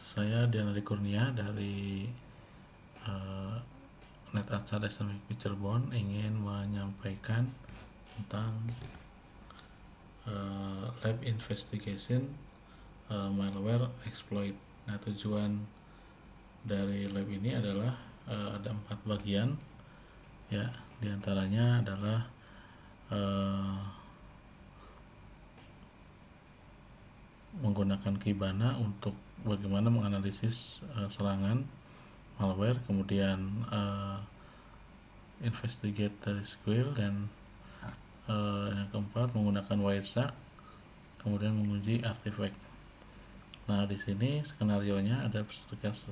Saya Diana Kurnia dari NetArts Islamic Cirebon ingin menyampaikan tentang lab investigation malware exploit. Nah, tujuan dari lab ini adalah ada 4 bagian, ya. Diantaranya adalah menggunakan Kibana untuk bagaimana menganalisis serangan malware, kemudian investigate dari SQL, dan yang keempat menggunakan Wireshark, kemudian menguji artifact. Nah, di sini skenarionya ada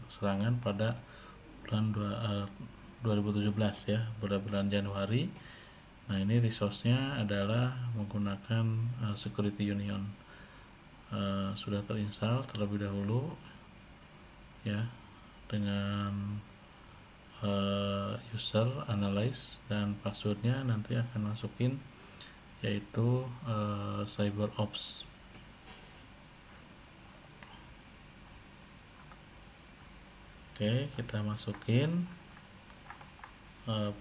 serangan pada bulan 2017, ya, pada bulan Januari. Nah, ini resource-nya adalah menggunakan Security Union. Sudah terinstall terlebih dahulu, ya, dengan user analyze, dan passwordnya nanti akan masukin yaitu CyberOps. Oke, kita masukin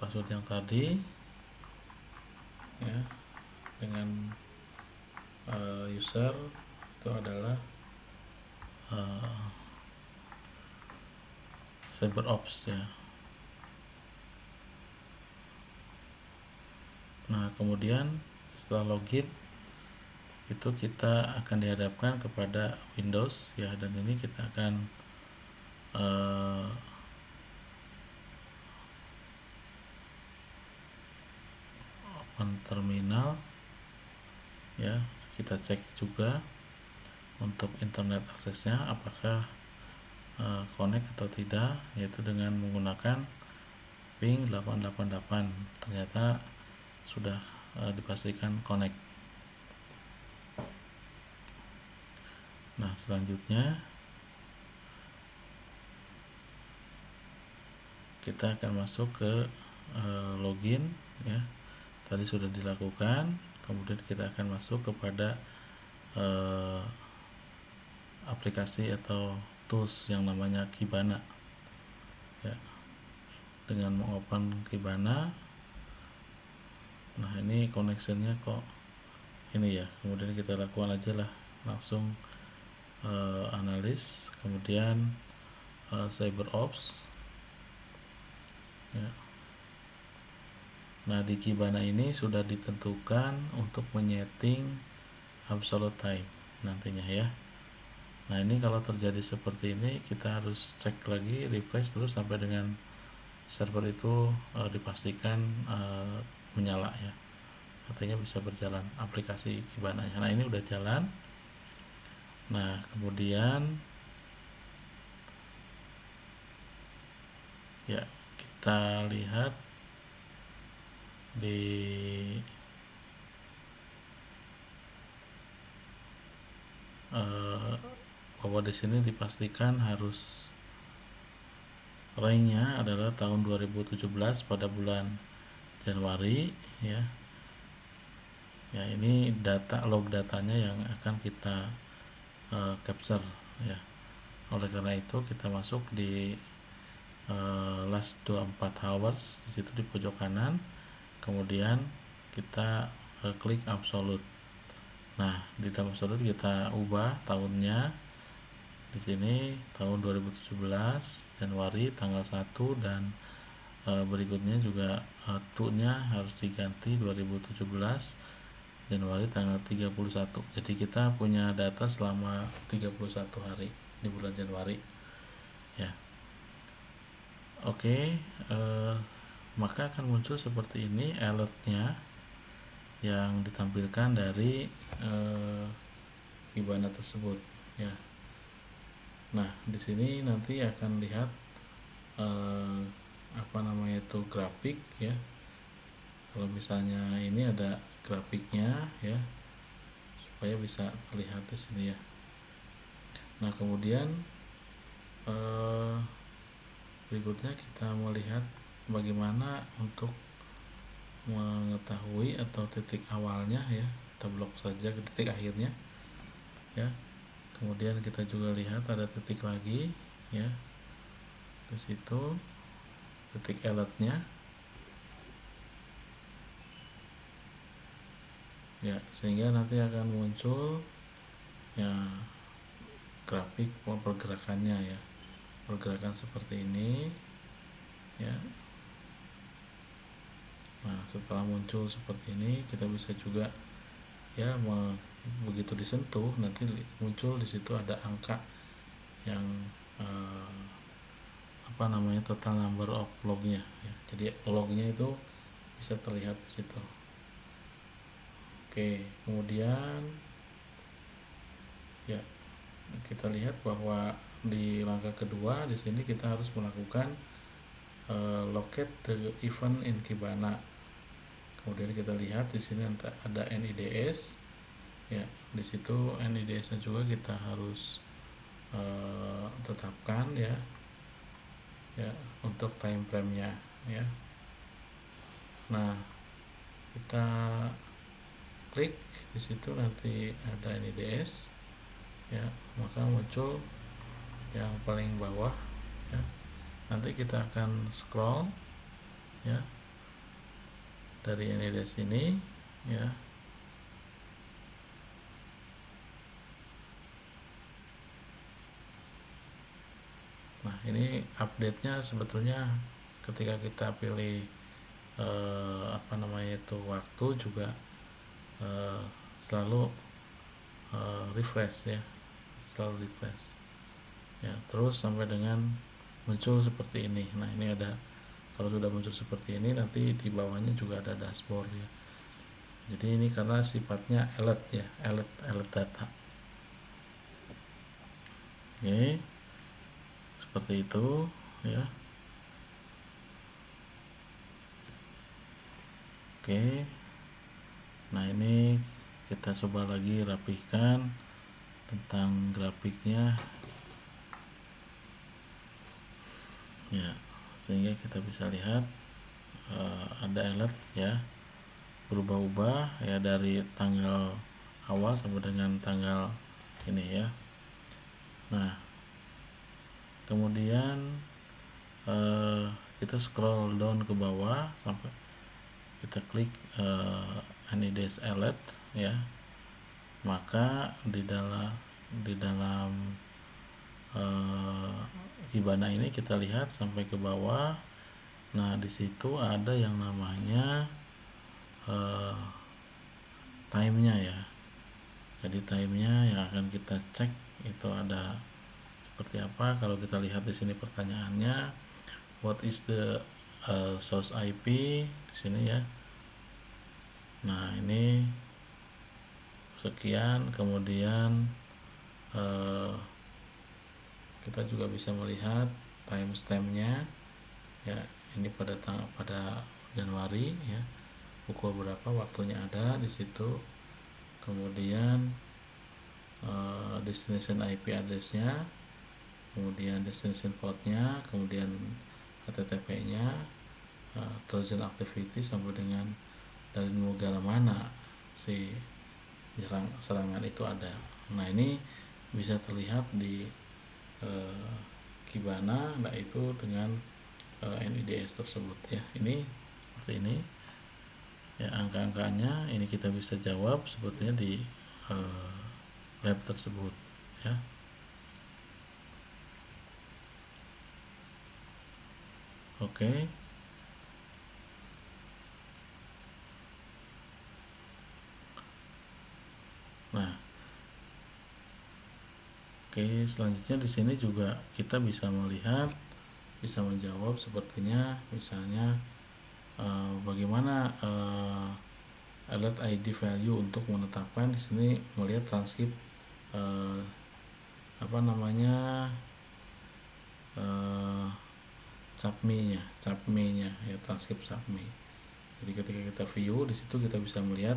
password yang tadi, ya, dengan user itu adalah CyberOps, ya. Nah, kemudian setelah login itu kita akan dihadapkan kepada Windows, ya, dan ini kita akan open terminal, ya. Kita cek juga untuk internet aksesnya apakah connect atau tidak, yaitu dengan menggunakan ping 888. Ternyata sudah dipastikan connect. Nah, selanjutnya kita akan masuk ke login, ya. Tadi sudah dilakukan. Kemudian kita akan masuk kepada aplikasi atau tools yang namanya Kibana, ya. Dengan mengopen Kibana, nah ini connectionnya kok ini, ya. Kemudian kita lakukan aja lah langsung analis, kemudian CyberOps, ya. Nah, di Kibana ini sudah ditentukan untuk menyeting absolute time nantinya, ya. Nah, ini kalau terjadi seperti ini kita harus cek lagi, refresh terus sampai dengan server itu dipastikan menyala, ya. Artinya bisa berjalan aplikasi Kibana. Nah, ini udah jalan. Nah, kemudian, ya, kita lihat di bahwa di sini dipastikan harus ranknya adalah tahun 2017 pada bulan Januari, ya. Ya, ini log datanya yang akan kita capture, ya. Oleh karena itu kita masuk di last 24 hours, di situ di pojok kanan. Kemudian kita klik absolute. Nah, di dalam absolute kita ubah tahunnya. Di sini tahun 2017 Januari tanggal 1, dan berikutnya juga to-nya harus diganti 2017 Januari tanggal 31. Jadi kita punya data selama 31 hari di bulan Januari, ya. Oke, maka akan muncul seperti ini alertnya yang ditampilkan dari Kibana tersebut, ya. Nah, di sini nanti akan lihat itu grafik, ya. Kalau misalnya ini ada grafiknya, ya, supaya bisa terlihat di sini, ya. Nah, kemudian berikutnya kita melihat bagaimana untuk mengetahui atau titik awalnya, ya. Kita blok saja ke titik akhirnya, ya. Kemudian kita juga lihat ada titik lagi ya, di situ titik alertnya ya, sehingga nanti akan muncul ya grafik pergerakannya ya, pergerakan seperti ini ya. Nah, setelah muncul seperti ini, kita bisa juga ya begitu disentuh nanti muncul di situ ada angka yang total number of lognya ya. Jadi lognya itu bisa terlihat di situ. Oke, kemudian ya kita lihat bahwa di langkah kedua di sini kita harus melakukan locate the event in Kibana. Kemudian kita lihat di sini ada NIDS ya, di situ NIDS-nya juga kita harus tetapkan ya untuk time frame-nya ya. Nah, kita klik di situ nanti ada NIDS ya, maka muncul yang paling bawah ya. Nanti kita akan scroll ya dari NIDS ini ya. Nah, ini update-nya sebetulnya ketika kita pilih waktu juga selalu refresh ya, selalu refresh ya, terus sampai dengan muncul seperti ini. Nah, ini ada, kalau sudah muncul seperti ini nanti di bawahnya juga ada dashboard ya. Jadi ini karena sifatnya alert ya, alert data. Oke, seperti itu ya. Oke, nah ini kita coba lagi rapihkan tentang grafiknya ya, sehingga kita bisa lihat ada alert ya, berubah-ubah ya dari tanggal awal sampai dengan tanggal ini ya. Nah, kemudian kita scroll down ke bawah sampai kita klik NIDS alert ya, maka di dalam Kibana ini kita lihat sampai ke bawah. Nah, di situ ada yang namanya time-nya ya. Jadi time-nya yang akan kita cek itu ada seperti apa. Kalau kita lihat di sini pertanyaannya, what is the source IP di sini ya. Nah, ini sekian. Kemudian kita juga bisa melihat timestamp-nya ya. Ini pada Januari ya, pukul berapa waktunya ada di situ. Kemudian destination IP address-nya, kemudian destination port-nya, kemudian HTTP-nya, Trojan activity sampai dengan dari negara mana si serangan itu ada. Nah, ini bisa terlihat di Kibana, nah itu dengan NIDS tersebut ya. Ini seperti ini ya, angka-angkanya ini kita bisa jawab sebetulnya di lab tersebut ya. Oke. Nah, oke, selanjutnya di sini juga kita bisa melihat, bisa menjawab sepertinya misalnya bagaimana alert ID value untuk menetapkan di sini, melihat transkrip capme-nya ya, transkrip capme. Jadi ketika kita view di situ kita bisa melihat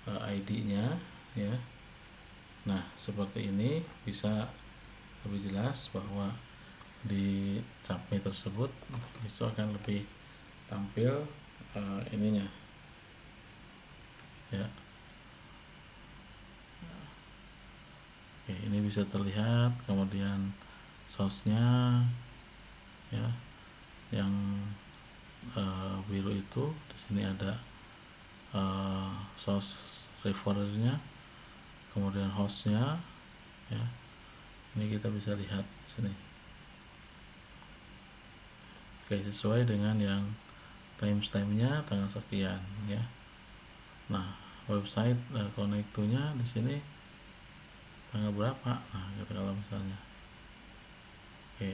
ID-nya ya. Nah, seperti ini bisa lebih jelas bahwa di capme tersebut itu akan lebih tampil ininya ya. Oke, ini bisa terlihat. Kemudian source-nya ya, yang biru itu di sini ada source referernya, kemudian hostnya ya. Ini kita bisa lihat di sini. Oke, sesuai dengan yang timestamp-nya tanggal sekian ya. Nah, website connect to-nya di sini tanggal berapa? Nah, gitu kalau misalnya. Oke.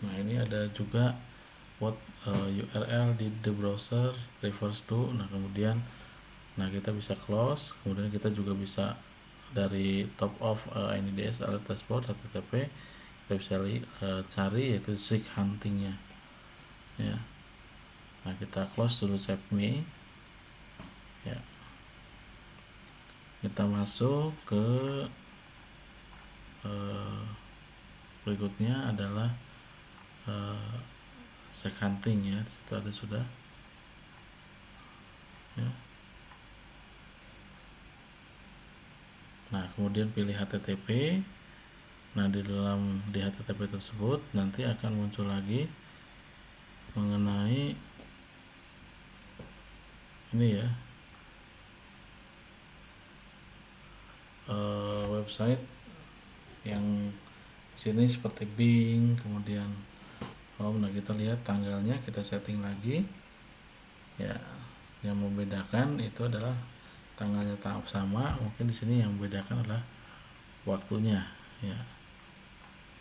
Nah, ini ada juga what URL di the browser refers to. Nah, kemudian kita bisa close, kemudian kita juga bisa dari top of ini DSL dashboard HTTP kita bisa cari yaitu seek huntingnya ya. Nah, kita close dulu save me ya. Kita masuk ke berikutnya adalah seek hunting ya. Di situ ada sudah ya. Nah, kemudian pilih HTTP. Nah, di HTTP tersebut nanti akan muncul lagi mengenai ini ya, website yang sini seperti Bing, kemudian nah kita lihat tanggalnya, kita setting lagi ya. Yang membedakan itu adalah tanggalnya tahap sama, mungkin di sini yang membedakan adalah waktunya ya.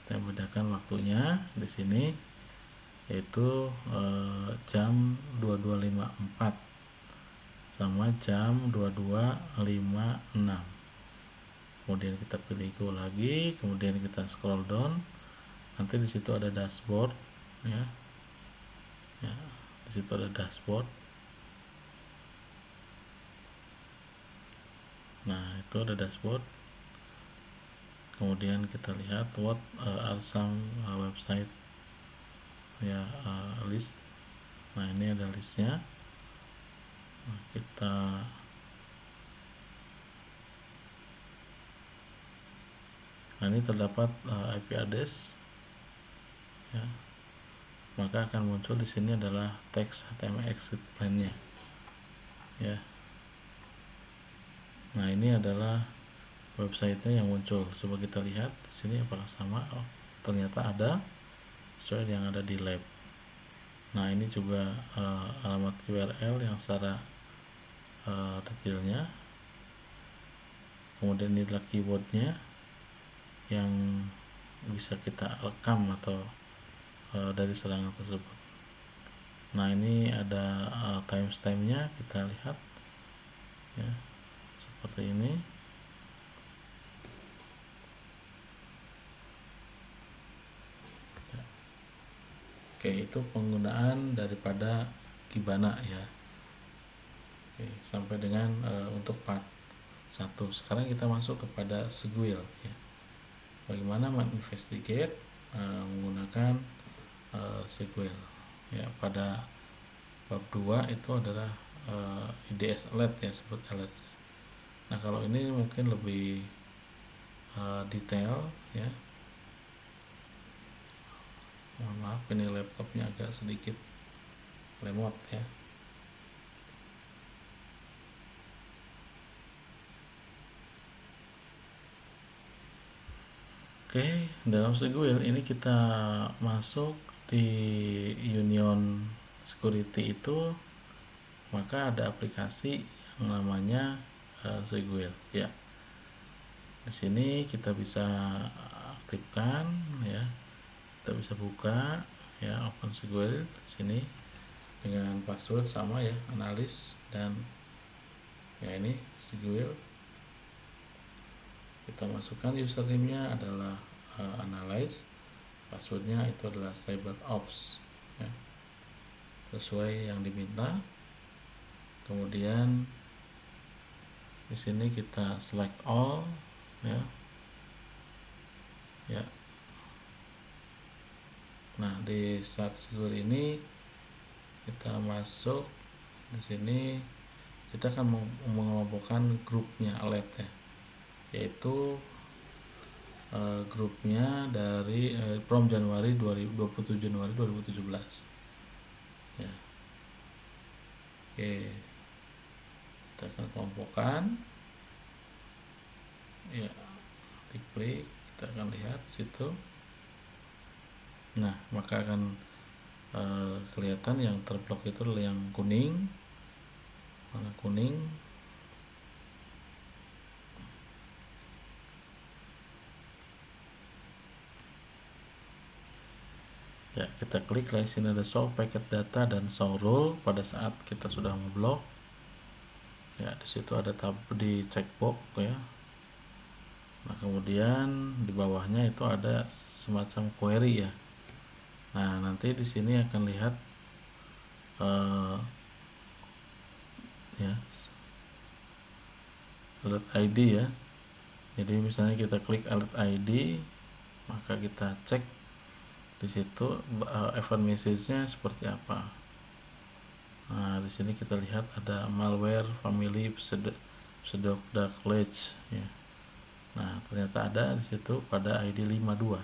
Kita membedakan waktunya di sini yaitu jam 22.54 sama jam 22.56. Kemudian kita pilih go lagi, kemudian kita scroll down. Nanti di situ ada dashboard ya. Ya, di situ ada dashboard. Nah, itu ada dashboard. Kemudian kita lihat what are some website ya, list. Nah, ini ada listnya. Nah, ini terdapat IP address ya. Maka akan muncul di sini adalah teks HTML exit plan-nya ya. Nah, ini adalah website-nya yang muncul. Coba kita lihat di sini apakah sama. Oh, ternyata ada sesuai yang ada di lab. Nah, ini juga alamat URL yang secara detailnya. Kemudian ini adalah keywordnya yang bisa kita rekam atau dari serangan tersebut. Nah, ini ada timestamp-nya, kita lihat ya, seperti ini ya. Oke, itu penggunaan daripada Kibana ya. Oke, sampai dengan untuk part 1. Sekarang kita masuk kepada Seguil ya. Bagaimana menginvestigate menggunakan Seguil ya. Pada bab 2 itu adalah IDS alert ya, sebut alert. Nah, kalau ini mungkin lebih detail ya. Mohon maaf, ini laptopnya agak sedikit lemot ya. Oke, dalam Seguil ini kita masuk di Union Security itu, maka ada aplikasi yang namanya Seguil ya. Di sini kita bisa aktifkan ya. Kita bisa buka ya, open Seguil di sini dengan password sama ya, analis, dan ya ini Seguil. Kita masukkan username-nya adalah analyze, passwordnya itu adalah cyberops ya, sesuai yang diminta. Kemudian di sini kita select all ya. Ya. Nah, di start Seguil ini kita masuk di sini kita akan mengelompokkan grupnya alert ya, yaitu grupnya dari from Januari 27 Januari 2017 ya. Oke, kita akan kelompokkan ya, diklik, kita akan lihat situ. Nah, maka akan kelihatan yang terblok itu adalah yang kuning, warna kuning. Ya, kita klik lah, sini ada show packet data dan show rule pada saat kita sudah memblok. Ya, di situ ada tab di checkbox ya. Nah, kemudian di bawahnya itu ada semacam query ya. Nah, nanti di sini akan lihat ya, alert ID ya. Jadi misalnya kita klik alert ID, maka kita cek di situ event message-nya seperti apa. Nah, di sini kita lihat ada malware family pseudoclash ya. Nah, ternyata ada di situ pada ID 52.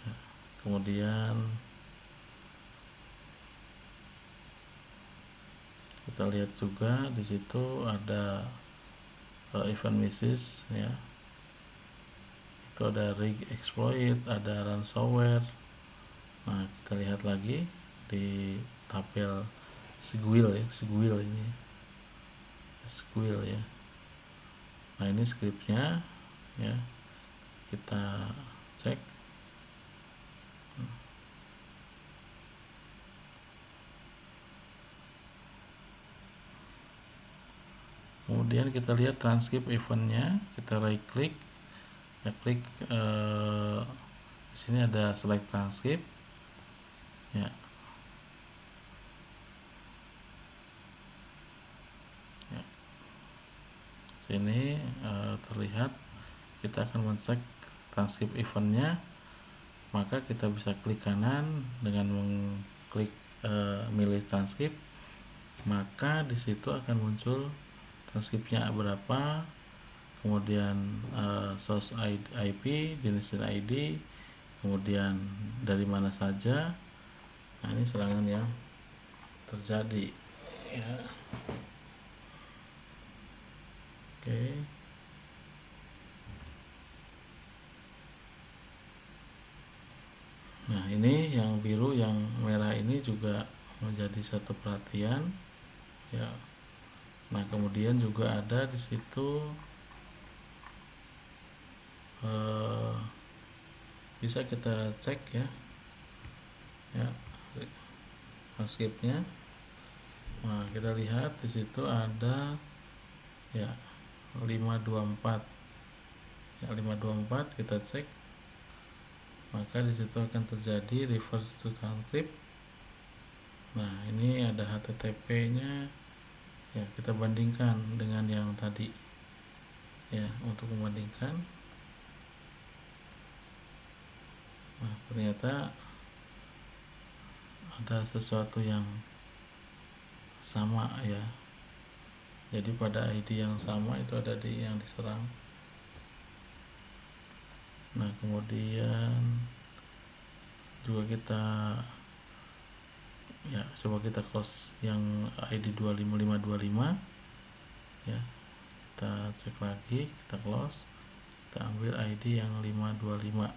Ya, kemudian kita lihat juga di situ ada event message ya. Itu ada rig exploit, ada ransomware. Nah, kita lihat lagi di tabel Squeal ya, Squeal ini. Squeal ya. Nah, ini scriptnya ya. Kita cek. Kemudian kita lihat transkrip eventnya, kita right click, ya klik di sini ada select transkrip, ya. Ya. Sini terlihat kita akan mencek transkrip eventnya, maka kita bisa klik kanan dengan mengklik milih transkrip, maka di situ akan muncul transkripnya berapa, kemudian source IP, destination ID, kemudian dari mana saja. Nah, ini serangan yang terjadi ya. Oke. Nah, ini yang biru, yang merah ini juga menjadi satu perhatian ya. Nah, kemudian juga ada di situ bisa kita cek ya, transkripnya. Nah, kita lihat di situ ada ya 524 ya, 524 kita cek, maka di situ akan terjadi reverse to transcript. Nah, ini ada HTTP-nya ya, kita bandingkan dengan yang tadi ya, untuk membandingkan. Nah, ternyata ada sesuatu yang sama ya. Jadi pada ID yang sama itu ada di yang diserang. Nah, kemudian juga kita ya, coba kita close yang ID 25525 ya. Kita cek lagi, kita close, kita ambil ID yang 525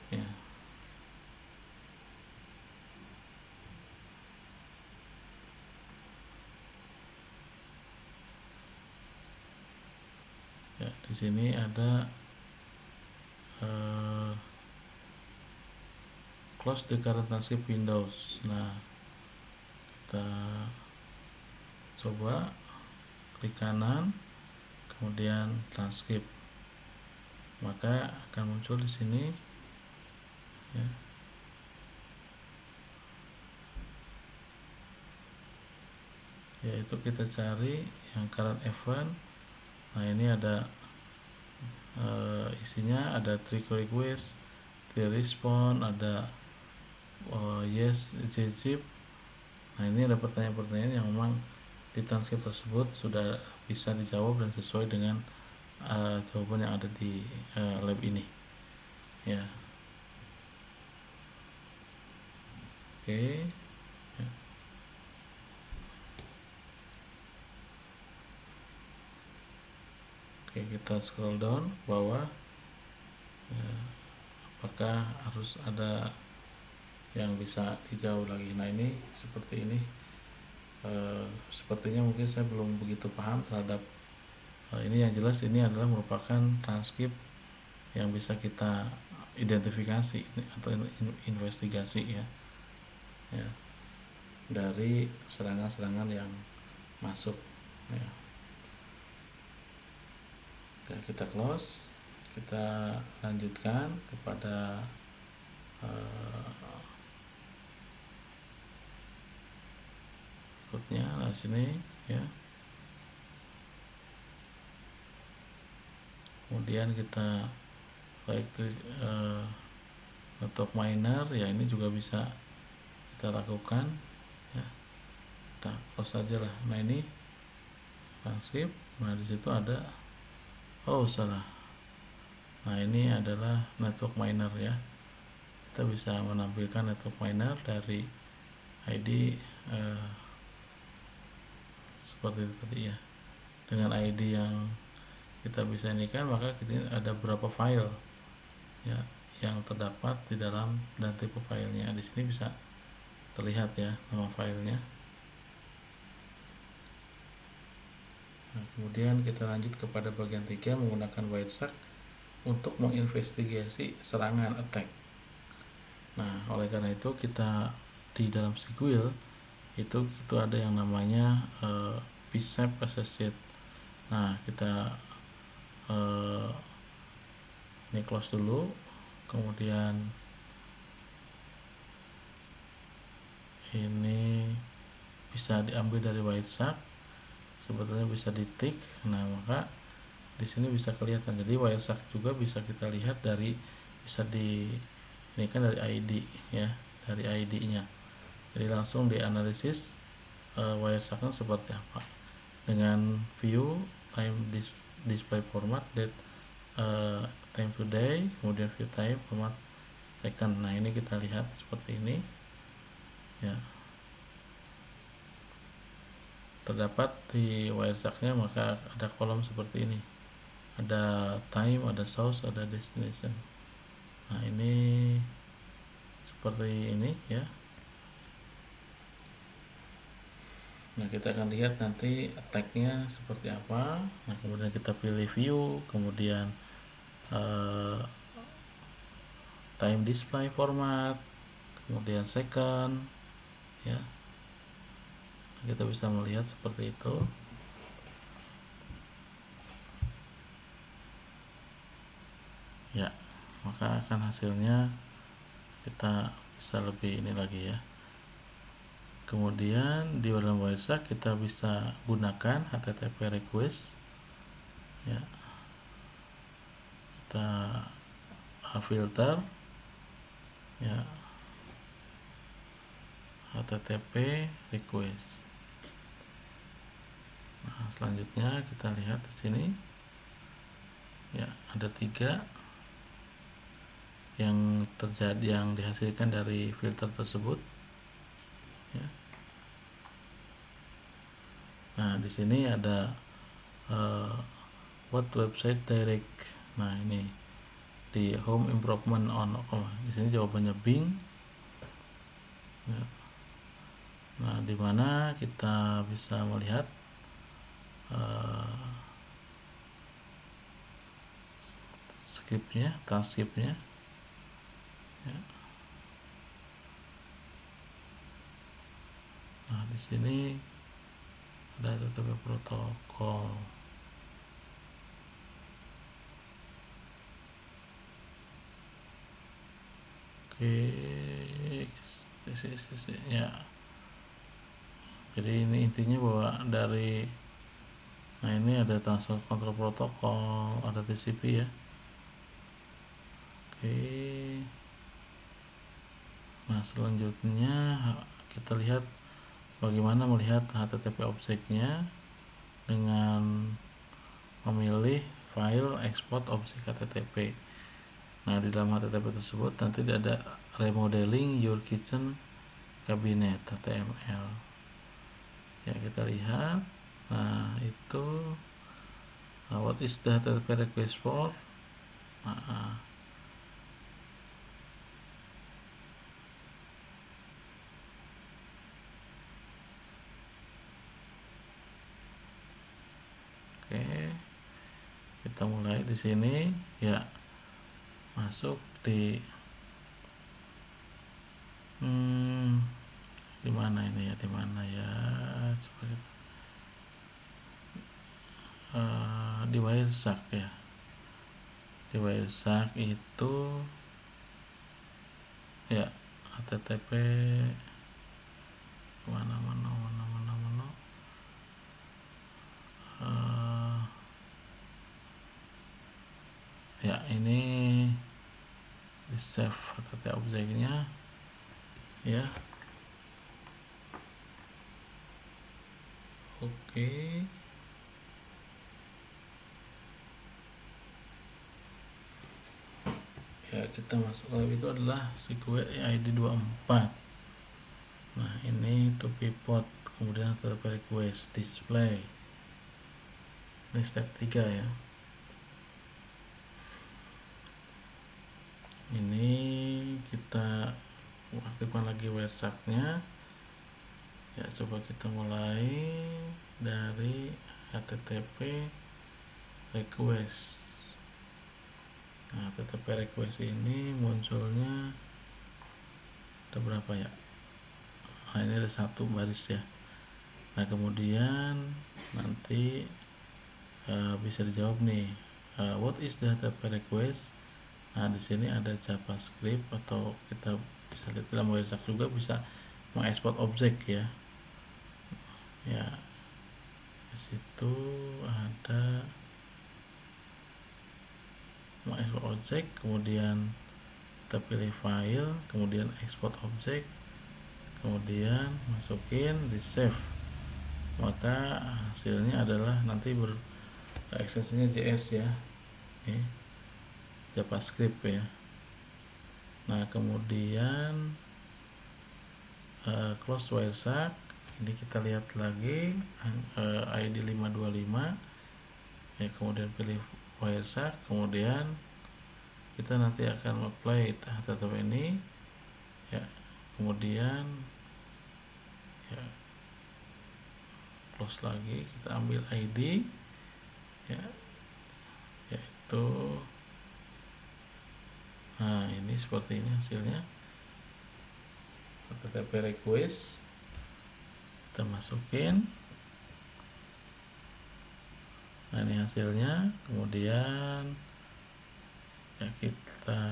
ya. Ya, di sini ada close the current transcript Windows. Nah, kita coba klik kanan, kemudian transkrip, maka akan muncul di sini ya. Yaitu kita cari yang current event. Nah, ini ada isinya ada trick request, the response, ada yes zip. Nah, ini ada pertanyaan-pertanyaan yang memang di transkrip tersebut sudah bisa dijawab dan sesuai dengan jawaban yang ada di lab ini, ya. Oke. Ya. Oke, kita scroll down ke bawah, ya. Apakah harus ada yang bisa dijawab lagi? Nah, ini seperti ini. Sepertinya mungkin saya belum begitu paham terhadap ini. Yang jelas ini adalah merupakan transkrip yang bisa kita identifikasi atau investigasi, ya, dari serangan-serangan yang masuk, ya. Oke, kita close, kita lanjutkan kepada berikutnya. Nah, sini, ya. Kemudian kita baik network miner, ya, ini juga bisa kita lakukan, ya. Kita close aja lah. Nah, ini transkrip. Nah, di situ ada, oh salah. Nah, ini adalah network miner, ya. Kita bisa menampilkan network miner dari ID seperti itu tadi, ya. Dengan ID yang kita bisa ini kan, maka kita ada berapa file, ya, yang terdapat di dalam dan tipe filenya. Di sini bisa terlihat, ya, nama filenya. Nah, kemudian kita lanjut kepada bagian 3 menggunakan Wireshark untuk menginvestigasi serangan attack. Nah, oleh karena itu kita di dalam SQL itu ada yang namanya PSAP Associate. Nah, kita ini close dulu, kemudian ini bisa diambil dari Wireshark, sebetulnya bisa di-tick. Nah, maka di sini bisa kelihatan. Jadi Wireshark juga bisa kita lihat dari, bisa di ini kan dari ID, ya, dari ID-nya. Jadi langsung dianalisis Wireshark-nya seperti apa dengan view time display format date time today, kemudian view time format second. Nah, ini kita lihat seperti ini, ya, terdapat di Wireshark-nya. Maka ada kolom seperti ini, ada time, ada source, ada destination. Nah, ini seperti ini, ya. Nah, kita akan lihat nanti attack-nya seperti apa. Nah, kemudian kita pilih view, kemudian time display format, kemudian second, ya. Kita bisa melihat seperti itu. Ya, maka akan hasilnya kita bisa lebih ini lagi, ya. Kemudian di dalam Wireshark kita bisa gunakan HTTP request, ya. Kita filter, ya, HTTP request. Nah, selanjutnya kita lihat di sini, ya, ada 3 yang terjadi, yang dihasilkan dari filter tersebut, ya. Nah, di sini ada what website direct. Nah, ini di home improvement on. Di sini jawabannya Bing, ya. Nah, di mana kita bisa melihat transkripnya, ya. Nah, di sini ada HTTP protokol. Oke, ya. Jadi ini intinya bahwa dari, nah, ini ada transfer control protokol, ada TCP, ya. Oke. Nah, selanjutnya kita lihat bagaimana melihat HTTP objeknya dengan memilih file export objek HTTP. Nah, di dalam HTTP tersebut nanti ada remodeling your kitchen cabinet HTML. Ya, kita lihat. Nah, itu what is the HTTP request for? Nah, oke, kita mulai di sini ya, masuk di di mana ini ya, di mana ya, coba di Wireshark ya. Di Wireshark itu ya HTTP mana ya, ini di save HTTP objeknya ya. Oke. Ya, kita masuk. Kalau itu adalah SQL ID 24. Nah, ini to pivot, kemudian HTTP request display. Ini step 3 ya. Ini kita aktifkan lagi Wireshark-nya. Ya, coba kita mulai dari HTTP request. Nah, HTTP request ini munculnya ada berapa ya? Nah, ini ada 1 baris ya. Nah, kemudian nanti bisa dijawab nih, what is the HTTP request? Nah, di sini ada JavaScript, atau kita bisa lihat dalam Wireshark juga bisa mengekspor objek ya. Ya, di situ ada mengekspor objek, kemudian kita pilih file, kemudian export objek, kemudian masukin di save, maka hasilnya adalah nanti ekstensinya JS ya, JavaScript ya. Nah, kemudian close Wireshark. Ini kita lihat lagi ID 525 ya, kemudian pilih Wireshark, kemudian kita nanti akan apply HTTP ini ya, kemudian ya close lagi, kita ambil ID ya, yaitu, nah ini seperti ini hasilnya HTTP request, kita masukin. Nah, ini hasilnya. Kemudian ya, kita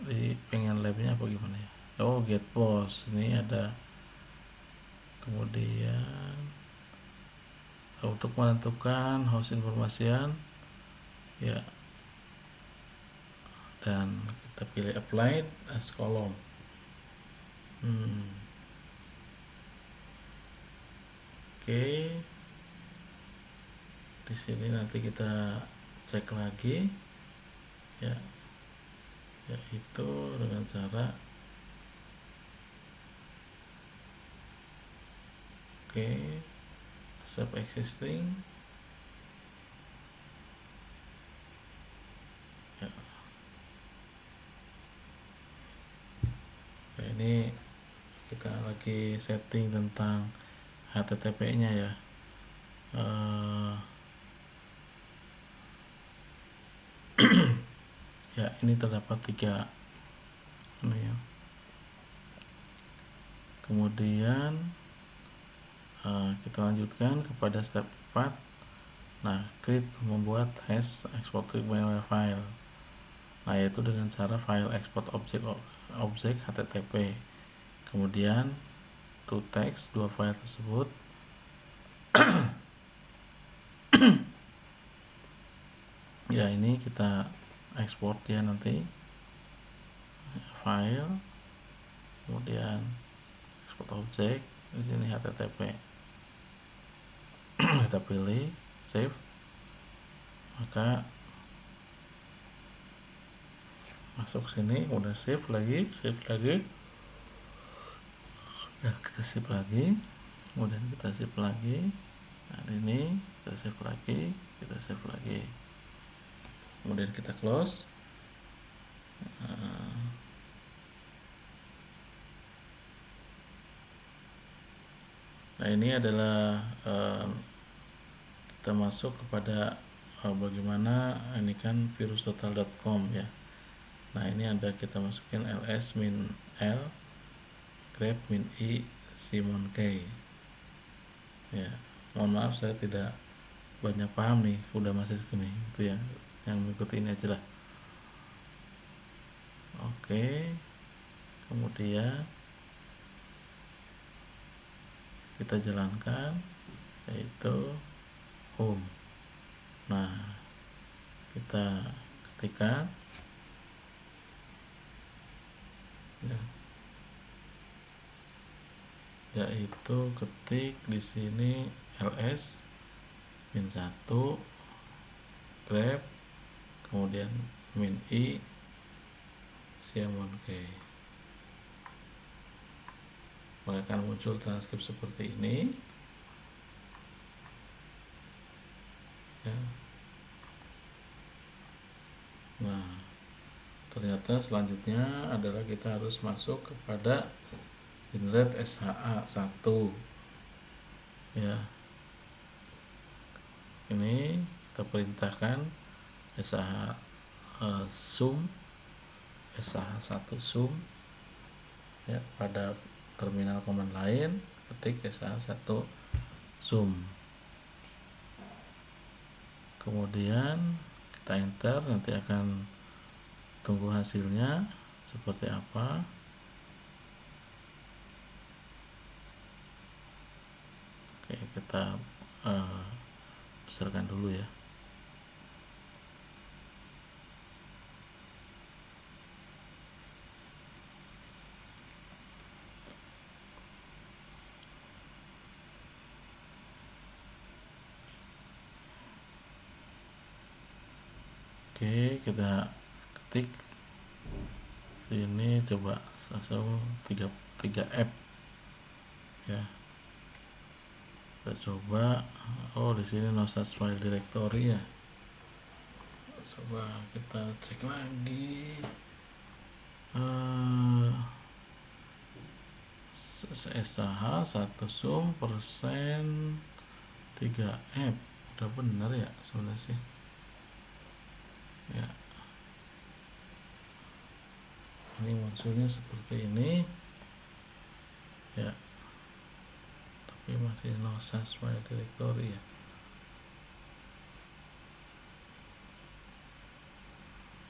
di pengen labnya apa gimana ya, oh get post, ini ada. Kemudian untuk menentukan host informasian ya, dan kita pilih applied as column. Oke. Di sini nanti kita cek lagi ya, yaitu dengan cara save existing ya. Ini kita lagi setting tentang HTTP nya ya. Ya, ini terdapat 3 ini ya. Kemudian kita lanjutkan kepada step 4. Nah, create, membuat hash exported binary file. Nah, yaitu dengan cara file export objek HTTP. Kemudian to text 2 file tersebut ya, ini kita ekspor ya nanti file, kemudian foto objek, di sini HTTP. Kita pilih save, maka masuk sini, udah save lagi. Nah, kita save lagi, kemudian kita save lagi. Nah, ini kita save lagi, kemudian kita close. Nah, ini adalah kita masuk kepada bagaimana ini kan virustotal.com ya. Nah, ini ada kita masukin ls min l grep min i simon k ya. Mohon maaf saya tidak banyak paham nih, udah masih segini gitu ya, yang mengikuti ini aja lah. Oke, kemudian kita jalankan, yaitu home. Nah, kita ketikkan ya, yaitu ketik di sini ls min 1 grep, kemudian min i simon k, maka akan muncul transkrip seperti ini ya. Nah, ternyata selanjutnya adalah kita harus masuk kepada generate SHA-1 ya. Ini kita perintahkan sum SH1 sum ya, pada terminal command lain ketik SH1 sum, kemudian kita enter, nanti akan tunggu hasilnya seperti apa. Oke, kita besarkan dulu ya. Oke, kita ketik sini, coba langsung 3 app ya. Kita coba, oh di sini no such file directory ya. Coba kita cek lagi. SH 1 sum persen 3 app, udah bener ya sebenarnya sih ya. Ini munculnya seperti ini ya, tapi masih no such file directory ya.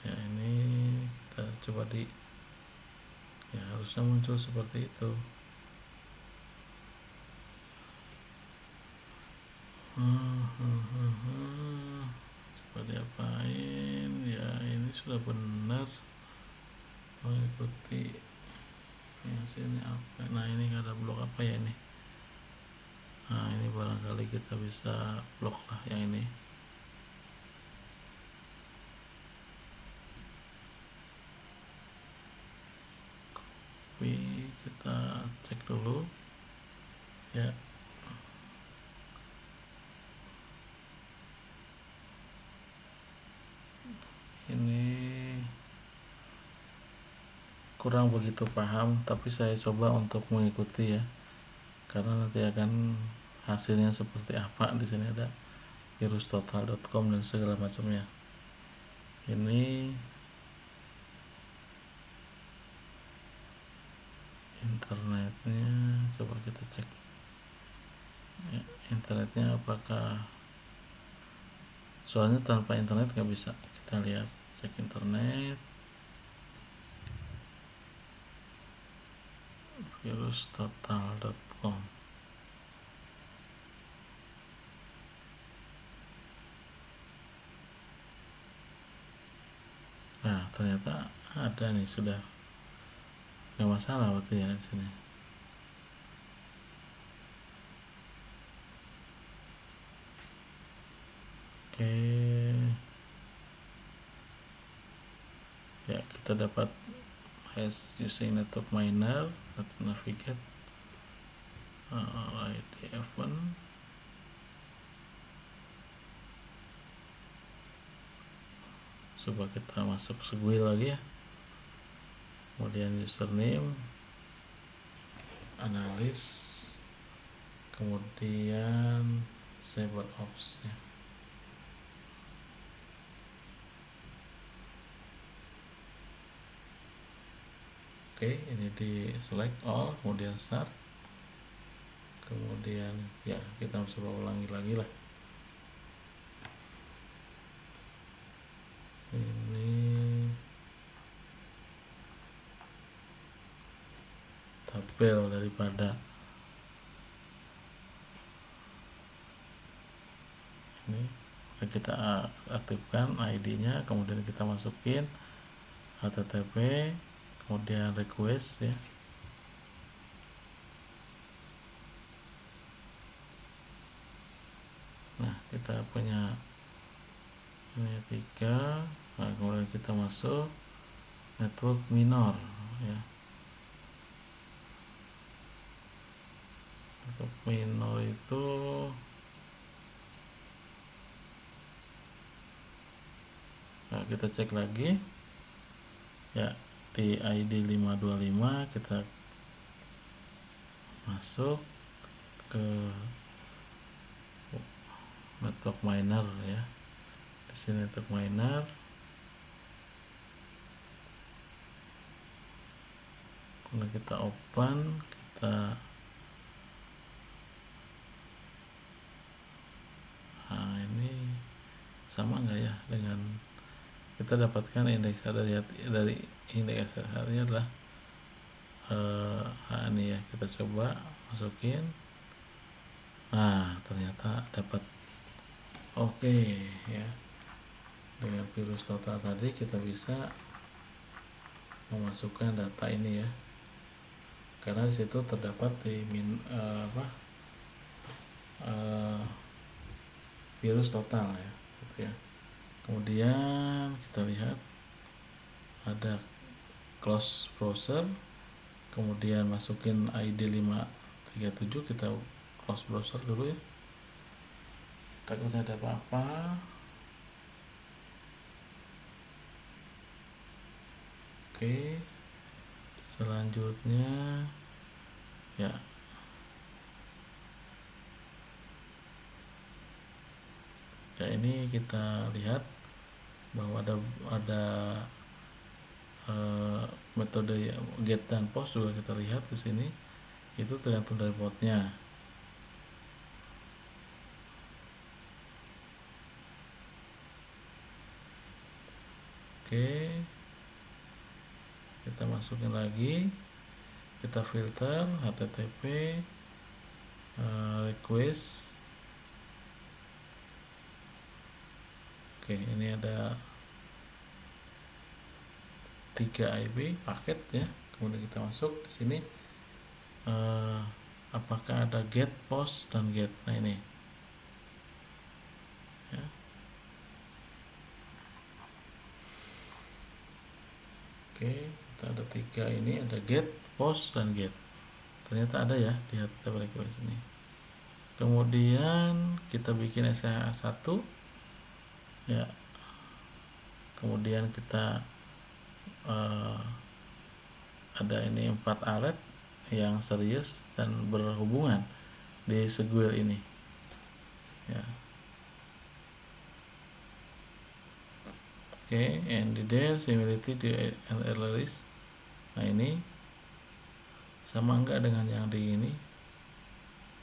Ya, ini kita coba ya, harusnya muncul seperti itu. Coba diapain ya, ini sudah benar mengikuti ya. Sini apa, nah ini ada blok apa ya ini. Nah, ini barangkali kita bisa blok lah yang ini. Tapi kita cek dulu ya. Ini kurang begitu paham, tapi saya coba untuk mengikuti ya, karena nanti akan hasilnya seperti apa. Di sini ada virustotal.com dan segala macamnya. Ini internetnya, coba kita cek ya, internetnya apakah, soalnya tanpa internet nggak bisa. Kita lihat, cek internet virustotal.com. Nah, ternyata ada nih, sudah nggak masalah berarti ya di sini. Oke, ya kita dapat hash using network miner. Let's navigate right event. Coba kita masuk Seguil lagi ya, kemudian username, analis, kemudian CyberOps ya. Oke, ini di select all, kemudian start, kemudian ya kita coba ulangi lagi lah. Ini tabel daripada ini, kita aktifkan ID-nya, kemudian kita masukin HTTP, kemudian request ya. Nah, kita punya ini 3. Nah, kemudian kita masuk network minor ya. Network minor itu nah, kita cek lagi ya, di ID 525 kita masuk ke network miner ya. Di sini network miner, kemudian kita open, kita ini sama enggak ya dengan kita dapatkan indeks dari indeks ini adalah ini ya. Kita coba masukin, nah ternyata dapat. Oke ya, dengan virus total tadi kita bisa memasukkan data ini ya, karena disitu terdapat di virus total ya, gitu ya. Kemudian kita lihat ada close browser, kemudian masukin ID 537, kita close browser dulu ya, takutnya ada apa-apa. Oke, selanjutnya ya, ini kita lihat bahwa ada metode get dan post juga kita lihat di sini, itu tergantung dari portnya. Oke, kita masukin lagi, kita filter HTTP request. Oke, ini ada 3 IP paket ya. Kemudian kita masuk di sini, apakah ada get, post, dan get. Nah ini ya. Oke, kita ada 3 ini, ada get, post, dan get. Ternyata ada ya di HTTP request ini. Kemudian kita bikin SSH 1 ya. Kemudian kita ada ini 4 alet yang serius dan berhubungan di Seguil ini ya. Oke, and there similarity to analysis. Nah ini sama enggak dengan yang di ini?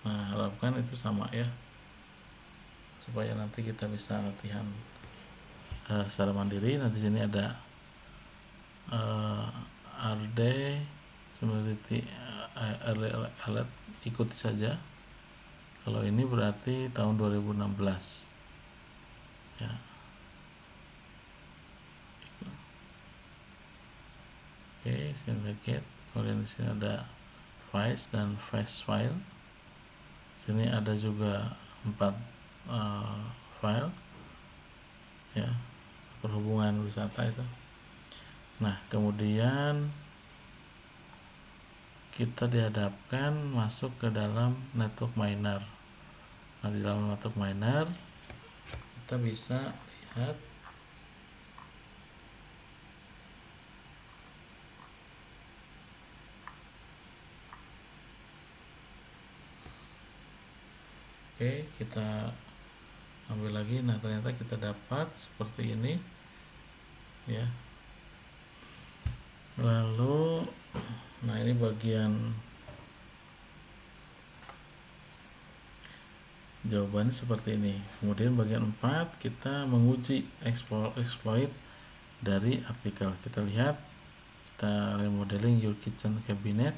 Nah, harapkan itu sama ya, supaya nanti kita bisa latihan secara mandiri. Nah di sini ada RD similarity alert, ikuti saja. Kalau ini berarti tahun 2016 ya. Oke, syndicate. Kemudian di sini ada files dan flash file. Sini ada juga 4 file. ya, perhubungan wisata itu. Nah, kemudian kita dihadapkan masuk ke dalam network miner. Nah, di dalam network miner kita bisa lihat oke, kita ambil lagi. Nah, ternyata kita dapat seperti ini ya. Lalu nah, ini bagian jawabannya seperti ini. Kemudian bagian 4 kita menguji exploit dari artikel. Kita lihat, kita remodeling your kitchen cabinet.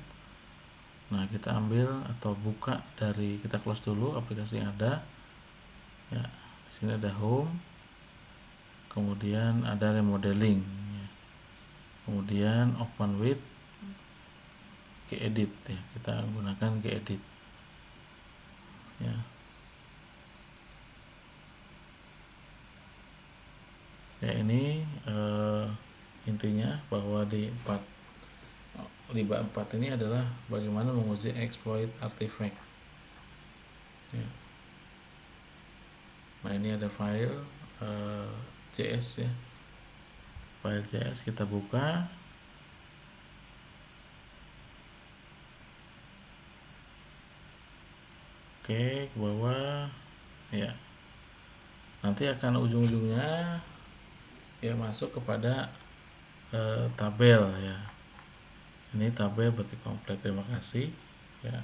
Nah, kita ambil atau buka dari, kita close dulu aplikasi yang ada. Ya, di sini ada home. Kemudian ada remodeling. Ya. Kemudian open with gedit ya. Kita gunakan gedit. Ya. Ya, ini intinya bahwa di bab 4 ini adalah bagaimana menguji exploit artifact ya. Nah, ini ada file JS ya, file JS, kita buka. Oke, ke bawah ya, nanti akan ujung-ujungnya ya masuk kepada tabel ya. Ini tabel berarti komplit. Terima kasih ya.